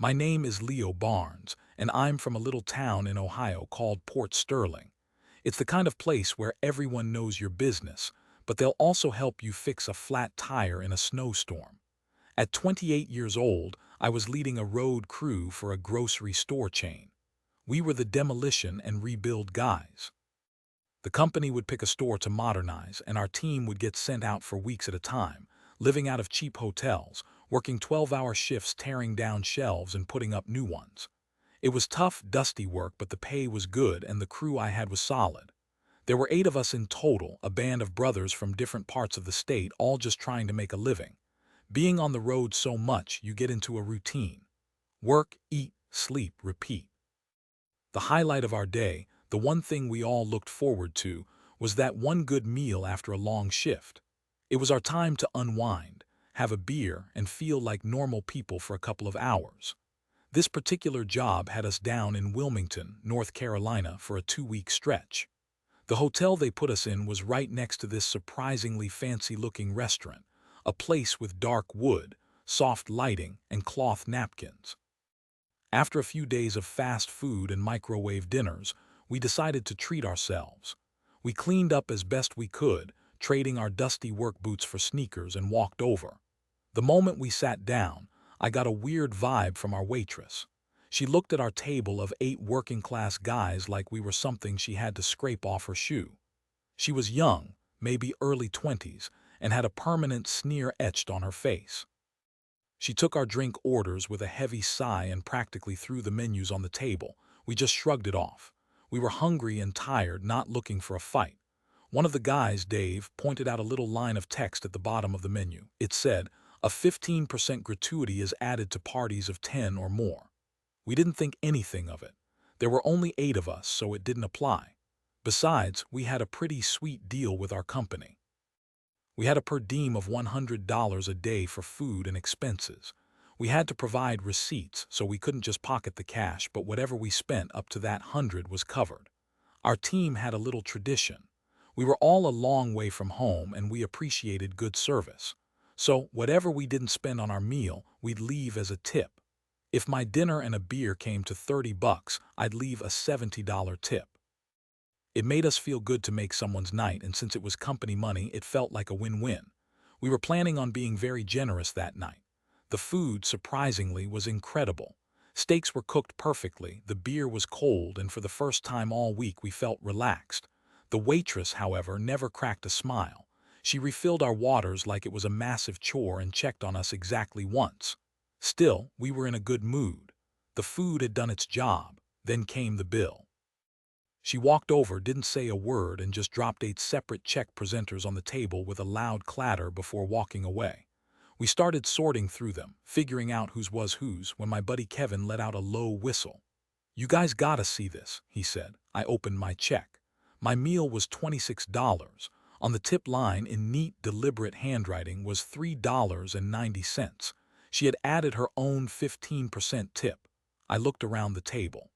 My name is Leo Barnes, and I'm from a little town in Ohio called Port Sterling. It's the kind of place where everyone knows your business, but they'll also help you fix a flat tire in a snowstorm. At 28 years old, I was leading a road crew for a grocery store chain. We were the demolition and rebuild guys. The company would pick a store to modernize, and our team would get sent out for weeks at a time, living out of cheap hotels, working 12-hour shifts tearing down shelves and putting up new ones. It was tough, dusty work, but the pay was good and the crew I had was solid. There were 8 of us in total, a band of brothers from different parts of the state, all just trying to make a living. Being on the road so much, you get into a routine. Work, eat, sleep, repeat. The highlight of our day, the one thing we all looked forward to, was that one good meal after a long shift. It was our time to unwind, have a beer, and feel like normal people for a couple of hours. This particular job had us down in Wilmington, North Carolina, for a 2-week stretch. The hotel they put us in was right next to this surprisingly fancy-looking restaurant, a place with dark wood, soft lighting, and cloth napkins. After a few days of fast food and microwave dinners, we decided to treat ourselves. We cleaned up as best we could, trading our dusty work boots for sneakers, and walked over. The moment we sat down, I got a weird vibe from our waitress. She looked at our table of 8 working-class guys like we were something she had to scrape off her shoe. She was young, maybe early 20s, and had a permanent sneer etched on her face. She took our drink orders with a heavy sigh and practically threw the menus on the table. We just shrugged it off. We were hungry and tired, not looking for a fight. One of the guys, Dave, pointed out a little line of text at the bottom of the menu. It said, "A 15% gratuity is added to parties of 10 or more." We didn't think anything of it. There were only 8 of us, so it didn't apply. Besides, we had a pretty sweet deal with our company. We had a per diem of $100 a day for food and expenses. We had to provide receipts, so we couldn't just pocket the cash, but whatever we spent up to that 100 was covered. Our team had a little tradition. We were all a long way from home and we appreciated good service. So whatever we didn't spend on our meal, we'd leave as a tip. If my dinner and a beer came to $30, I'd leave a $70 tip. It made us feel good to make someone's night, and since it was company money, it felt like a win-win. We were planning on being very generous that night. The food, surprisingly, was incredible. Steaks were cooked perfectly, the beer was cold, and for the first time all week we felt relaxed. The waitress, however, never cracked a smile. She refilled our waters like it was a massive chore and checked on us exactly once. Still, we were in a good mood. The food had done its job. Then came the bill. She walked over, didn't say a word, and just dropped 8 separate check presenters on the table with a loud clatter before walking away. We started sorting through them, figuring out whose was whose, when my buddy Kevin let out a low whistle. "You guys gotta see this," he said. I opened my check. My meal was $26. On the tip line, in neat, deliberate handwriting, was $3.90. She had added her own 15% tip. I looked around the table.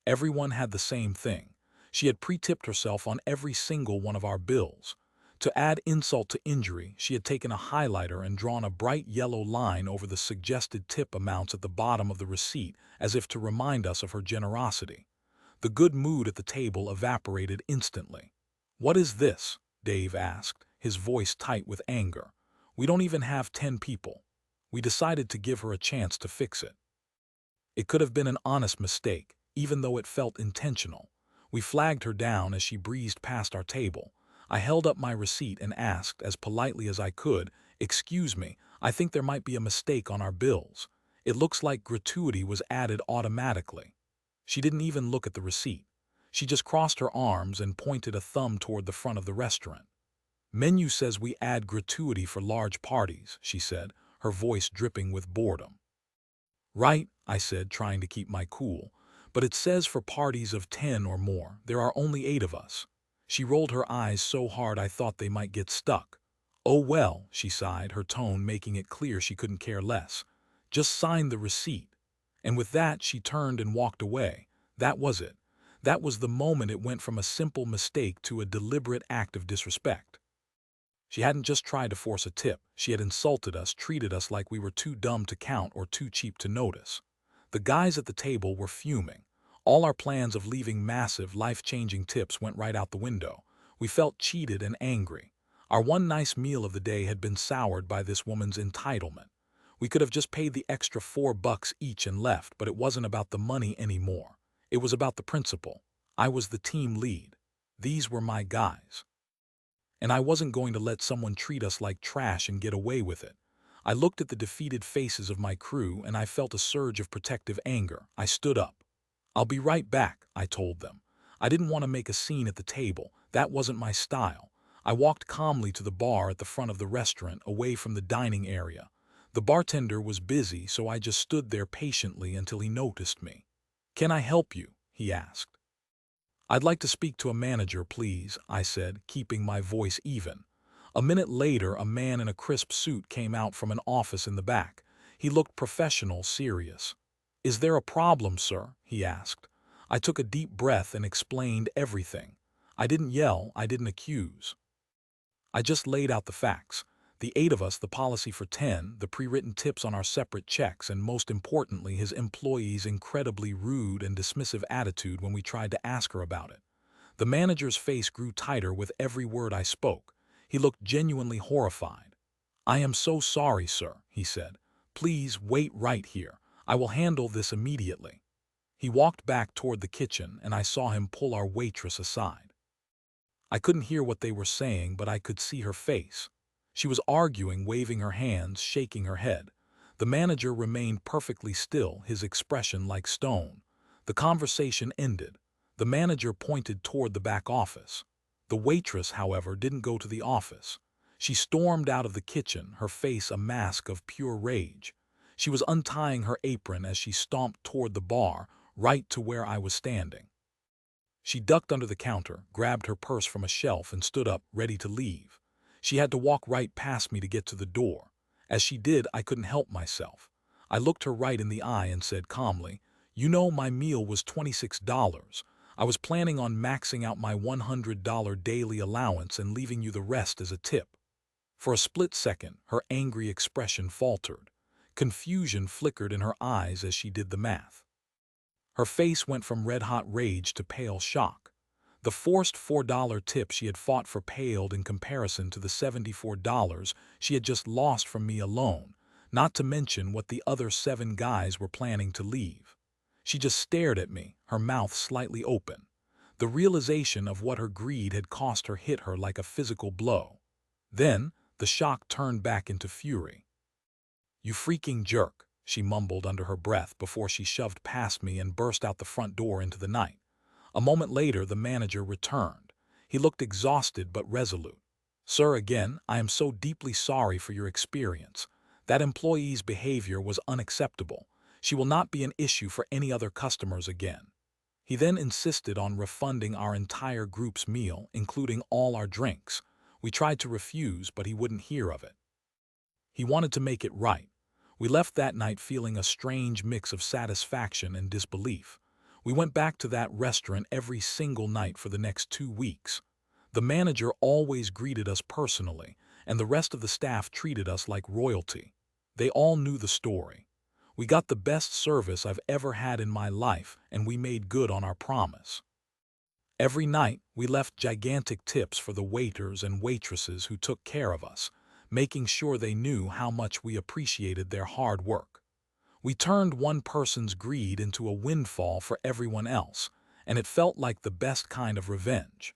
Everyone had the same thing. She had pre-tipped herself on every single one of our bills. To add insult to injury, she had taken a highlighter and drawn a bright yellow line over the suggested tip amounts at the bottom of the receipt, as if to remind us of her generosity. The good mood at the table evaporated instantly. "What is this?" Dave asked, his voice tight with anger. "We don't even have 10 people." We decided to give her a chance to fix it. It could have been an honest mistake, even though it felt intentional. We flagged her down as she breezed past our table. I held up my receipt and asked, as politely as I could, "Excuse me, I think there might be a mistake on our bills. It looks like gratuity was added automatically." She didn't even look at the receipt. She just crossed her arms and pointed a thumb toward the front of the restaurant. "Menu says we add gratuity for large parties," she said, her voice dripping with boredom. "Right," I said, trying to keep my cool. "But it says for parties of 10 or more. There are only 8 of us." She rolled her eyes so hard I thought they might get stuck. "Oh well," she sighed, her tone making it clear she couldn't care less. "Just sign the receipt." And with that, she turned and walked away. That was it. That was the moment it went from a simple mistake to a deliberate act of disrespect. She hadn't just tried to force a tip, she had insulted us, treated us like we were too dumb to count or too cheap to notice. The guys at the table were fuming. All our plans of leaving massive, life-changing tips went right out the window. We felt cheated and angry. Our one nice meal of the day had been soured by this woman's entitlement. We could have just paid the extra $4 each and left, but it wasn't about the money anymore. It was about the principle. I was the team lead. These were my guys. And I wasn't going to let someone treat us like trash and get away with it. I looked at the defeated faces of my crew and I felt a surge of protective anger. I stood up. "I'll be right back," I told them. I didn't want to make a scene at the table. That wasn't my style. I walked calmly to the bar at the front of the restaurant, away from the dining area. The bartender was busy, so I just stood there patiently until he noticed me. "Can I help you?" he asked. "I'd like to speak to a manager, please," I said, keeping my voice even. A minute later, a man in a crisp suit came out from an office in the back. He looked professional, serious. "Is there a problem, sir?" he asked. I took a deep breath and explained everything. I didn't yell, I didn't accuse. I just laid out the facts. The 8 of us, the policy for 10, the pre-written tips on our separate checks, and most importantly, his employee's incredibly rude and dismissive attitude when we tried to ask her about it. The manager's face grew tighter with every word I spoke. He looked genuinely horrified. "I am so sorry, sir," he said. "Please wait right here. I will handle this immediately." He walked back toward the kitchen, and I saw him pull our waitress aside. I couldn't hear what they were saying, but I could see her face. She was arguing, waving her hands, shaking her head. The manager remained perfectly still, his expression like stone. The conversation ended. The manager pointed toward the back office. The waitress, however, didn't go to the office. She stormed out of the kitchen, her face a mask of pure rage. She was untying her apron as she stomped toward the bar, right to where I was standing. She ducked under the counter, grabbed her purse from a shelf, and stood up, ready to leave. She had to walk right past me to get to the door. As she did, I couldn't help myself. I looked her right in the eye and said calmly, "You know, my meal was $26. I was planning on maxing out my $100 daily allowance and leaving you the rest as a tip." For a split second, her angry expression faltered. Confusion flickered in her eyes as she did the math. Her face went from red-hot rage to pale shock. The forced $4 tip she had fought for paled in comparison to the $74 she had just lost from me alone, not to mention what the other 7 guys were planning to leave. She just stared at me, her mouth slightly open. The realization of what her greed had cost her hit her like a physical blow. Then, the shock turned back into fury. "You freaking jerk," she mumbled under her breath before she shoved past me and burst out the front door into the night. A moment later, the manager returned. He looked exhausted but resolute. "Sir, again, I am so deeply sorry for your experience. That employee's behavior was unacceptable. She will not be an issue for any other customers again." He then insisted on refunding our entire group's meal, including all our drinks. We tried to refuse, but he wouldn't hear of it. He wanted to make it right. We left that night feeling a strange mix of satisfaction and disbelief. We went back to that restaurant every single night for the next 2 weeks. The manager always greeted us personally, and the rest of the staff treated us like royalty. They all knew the story. We got the best service I've ever had in my life, and we made good on our promise. Every night, we left gigantic tips for the waiters and waitresses who took care of us, making sure they knew how much we appreciated their hard work. We turned one person's greed into a windfall for everyone else, and it felt like the best kind of revenge.